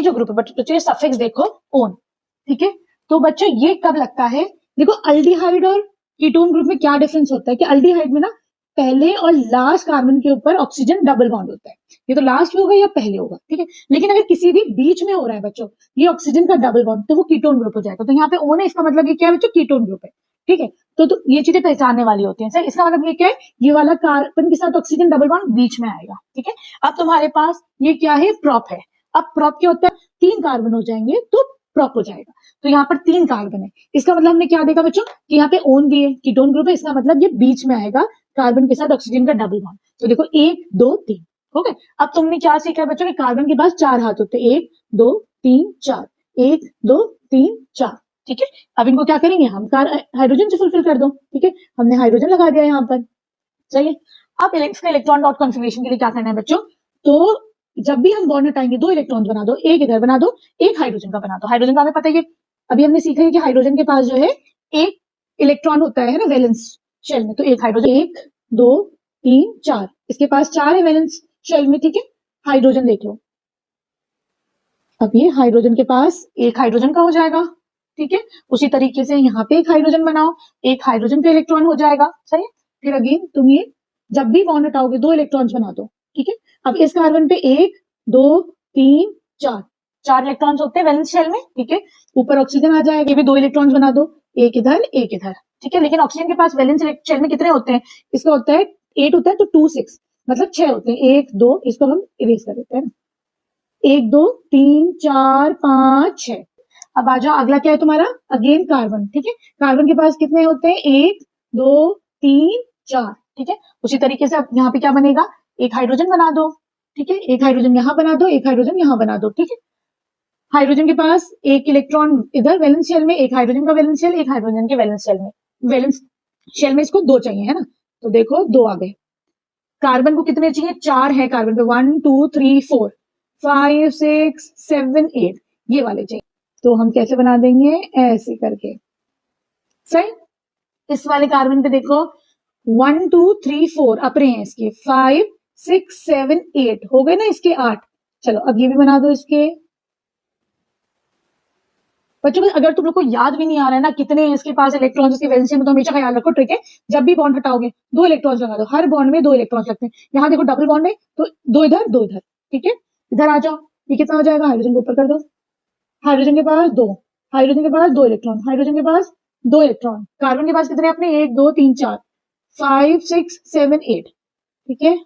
जो ग्रुप है बच्चों सफिक्स देखो ओन, ठीक है। तो बच्चों ये कब लगता है, देखो अल्डिहाइड और कीटोन ग्रुप में क्या डिफरेंस होता है कि अल्डिहाइड में ना पहले और लास्ट कार्बन के ऊपर ऑक्सीजन डबल बॉन्ड होता है, ये तो लास्ट में होगा या पहले होगा, ठीक है। लेकिन अगर किसी भी बीच में हो रहा है बच्चों ये ऑक्सीजन का डबल बॉन्ड तो वो कीटोन ग्रुप हो जाएगा। तो यहाँ पे ओन है, इसका मतलब ये क्या है बच्चों, कीटोन ग्रुप है, ठीक है। तो ये चीजें पहचानने वाली होती हैं सर। इसका मतलब ये क्या है, ये वाला कार्बन के साथ ऑक्सीजन डबल बॉन्ड बीच में आएगा, ठीक है। अब तुम्हारे पास ये क्या है, प्रोप है। अब प्रोप क्या होता है, 3 कार्बन हो जाएंगे तो प्रोप हो जाएगा। तो यहाँ पर 3 कार्बन है, इसका मतलब हमने क्या देखा बच्चों कि यहाँ पे ओन भी है, कीटोन ग्रुप है, इसका मतलब ये बीच में आएगा कार्बन के साथ ऑक्सीजन का डबल बॉन्ड। तो देखो 1 2 3, ओके। अब तुमने क्या सीखा है बच्चों कि कार्बन के पास 4 हाथ होते हैं, 1 2 3 4, 1 2 3 4, ठीक है। अब इनको क्या करेंगे हम, हाइड्रोजन से फुलफिल कर दो, ठीक है। हमने हाइड्रोजन लगा दिया यहाँ पर, सही है। अब इसका इलेक्ट्रॉन डॉट कॉन्फिगरेशन के लिए क्या करना है बच्चों, तो जब भी हम बॉन्ड हटाएंगे 2 इलेक्ट्रॉन बना दो, एक इधर बना दो, एक हाइड्रोजन का बना दो। हाइड्रोजन का हमें पता ही है, अभी हमने सीखा है कि हाइड्रोजन के पास जो है एक इलेक्ट्रॉन होता है ना वैलेंस शेल में, तो एक हाइड्रोजन, 1 2 3 4, इसके पास 4 है वैलेंस शेल में, ठीक है। हाइड्रोजन देख लो, अब ये हाइड्रोजन के पास एक हाइड्रोजन का हो जाएगा, ठीक है। उसी तरीके से यहाँ पे एक हाइड्रोजन बनाओ, एक हाइड्रोजन का इलेक्ट्रॉन हो जाएगा, सही है। फिर अगेन तुम ये जब भी बॉन्ड हटाओगे 2 इलेक्ट्रॉन्स बना दो, ठीक है। अब इस कार्बन पे 1 2 3 4, 4 इलेक्ट्रॉन्स होते हैं वैलेंस शेल में, ठीक है। ऊपर ऑक्सीजन आ जाएगा, ये भी 2 इलेक्ट्रॉन्स बना दो, एक इधर एक इधर, ठीक है। लेकिन ऑक्सीजन के पास वैलेंस शेल में कितने होते हैं, इसका होता है 8 होता है, तो 2 6 मतलब 6 होते हैं, 1 2, इसको हम इरेज कर देते हैं, 1 2 3 4 5 6। अब आ जाओ, अगला क्या है तुम्हारा, अगेन कार्बन, ठीक है। कार्बन के पास कितने होते हैं, 1 2 3 4, ठीक है। उसी तरीके से अब यहाँ पे क्या बनेगा, एक हाइड्रोजन बना दो, ठीक है। एक हाइड्रोजन यहाँ बना दो, एक हाइड्रोजन यहाँ बना दो, ठीक है। हाइड्रोजन के पास एक इलेक्ट्रॉन इधर वैलेंस शेल में, एक हाइड्रोजन का वैलेंस शेल, एक हाइड्रोजन के वैलेंस शेल में, वैलेंस शेल में इसको 2 चाहिए, है ना। तो देखो 2 आ गए। कार्बन को कितने चाहिए, 4 है कार्बन पे, 1 2 3 4 5 6 7 8, ये वाले चाहिए। तो हम कैसे बना देंगे, ऐसे करके, सही। इस वाले कार्बन पे देखो 1 2 3 4 अपने हैं इसके, 5 6 7 8 हो गए ना इसके 8। चलो अब ये भी बना दो इसके। बच्चों अगर तुम लोग को याद भी नहीं आ रहा है ना कितने इसके पास इलेक्ट्रॉन्स इसके वैलेंस शेल में, तो हमेशा ख्याल रखो, ट्रिक है, जब भी बॉन्ड हटाओगे 2 इलेक्ट्रॉन्स लगा दो, हर बॉन्ड में 2 इलेक्ट्रॉन्स लगते हैं। यहाँ देखो डबल बॉन्ड है तो 2 इधर 2 इधर, ठीक है। इधर आ जाओ, ये कितना हो जाएगा, हाइड्रोजन को ऊपर कर दो, हाइड्रोजन के पास 2, हाइड्रोजन के पास 2 इलेक्ट्रॉन, हाइड्रोजन के पास 2 इलेक्ट्रॉन, कार्बन के पास कितने अपने 1 2 3 4 5 6 7 8, ठीक है।